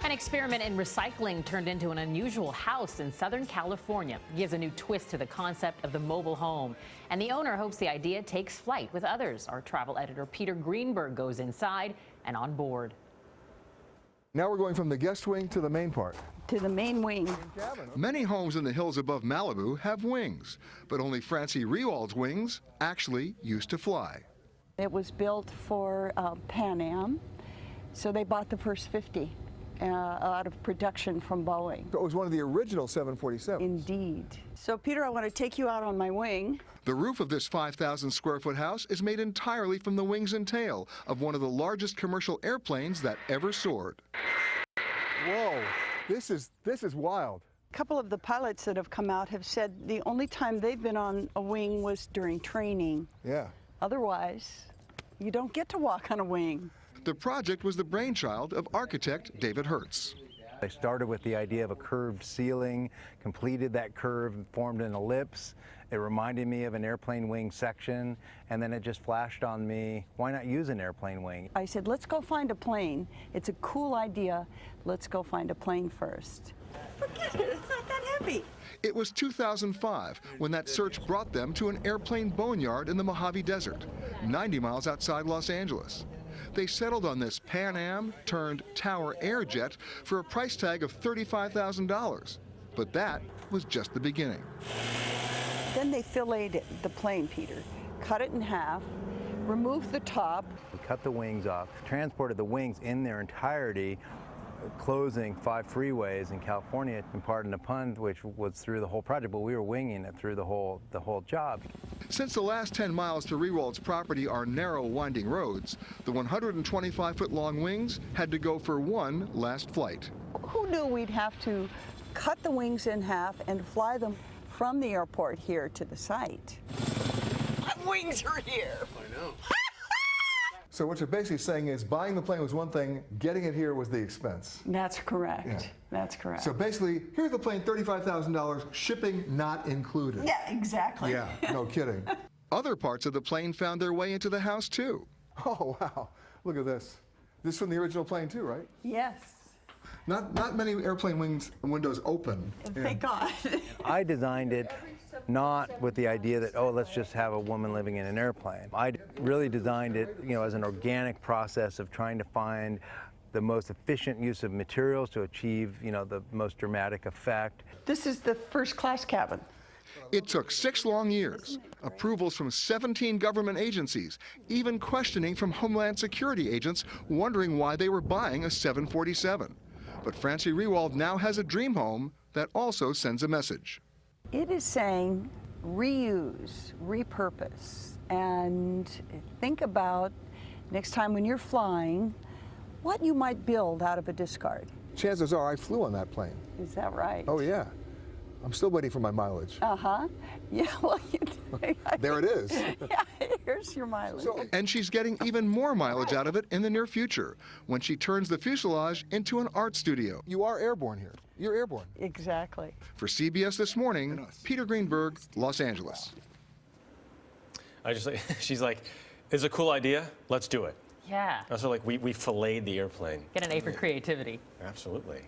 An experiment in recycling turned into an unusual house in Southern California. Gives a new twist to the concept of the mobile home. And the owner hopes the idea takes flight with others. Our travel editor Peter Greenberg goes inside and on board. Now we're going from the guest wing to the main part. To the main wing. Many homes in the hills above Malibu have wings, but only Francie Rehwald's wings actually used to fly. It was built for Pan Am, so they bought the first 50 out of production from Boeing. So it was one of the original 747s. Indeed. So Peter, I want to take you out on my wing. The roof of this 5,000 square foot house is made entirely from the wings and tail of one of the largest commercial airplanes that ever soared. Whoa, this is wild. A couple of the pilots that have come out have said the only time they've been on a wing was during training. Yeah. Otherwise, you don't get to walk on a wing. The project was the brainchild of architect David Hertz. I started with the idea of a curved ceiling, completed that curve, formed an ellipse. It reminded me of an airplane wing section, and then it just flashed on me, why not use an airplane wing? I said, let's go find a plane. It's a cool idea. Let's go find a plane first. Look at it, it's not that heavy. It was 2005 when that search brought them to an airplane boneyard in the Mojave Desert, 90 miles outside Los Angeles. They settled on this Pan Am turned Tower Airjet for a price tag of $35,000. But that was just the beginning. Then they filleted the plane, Peter. Cut it in half, removed the top. We cut the wings off, transported the wings in their entirety, closing 5 freeways in California, and pardon the pun, which was through the whole project, but we were winging it through the whole job. Since the last 10 miles to Rehwald's property are narrow, winding roads, the 125-foot-long wings had to go for one last flight. Who knew we'd have to cut the wings in half and fly them from the airport here to the site? My wings are here. I know. So what you're basically saying is buying the plane was one thing, getting it here was the expense. That's correct. Yeah. That's correct. So basically, here's the plane, $35,000, shipping not included. Yeah, exactly. Yeah, no kidding. Other parts of the plane found their way into the house, too. Oh, wow. Look at this. This is from the original plane, too, right? Yes. Not many airplane windows open. Thank God. I designed it not with the idea that, oh, let's just have a woman living in an airplane. I really designed it, as an organic process of trying to find the most efficient use of materials to achieve, the most dramatic effect. This is the first class cabin. It took 6 long years, approvals from 17 government agencies, even questioning from Homeland Security agents wondering why they were buying a 747. But Francie Rehwald now has a dream home that also sends a message. It is saying reuse, repurpose, and think about next time when you're flying, what you might build out of a discard. Chances are I flew on that plane. Is that right? Oh, yeah. I'm still waiting for my mileage. Uh-huh. Yeah, well, There it is. Yeah, here's your mileage. And she's getting even more mileage out of it in the near future when she turns the fuselage into an art studio. You are airborne here. You're airborne. Exactly. For CBS This Morning, Peter Greenberg, Los Angeles. She's like, it's a cool idea, let's do it. Yeah. Also, like, we filleted the airplane. Get an A for creativity. Absolutely.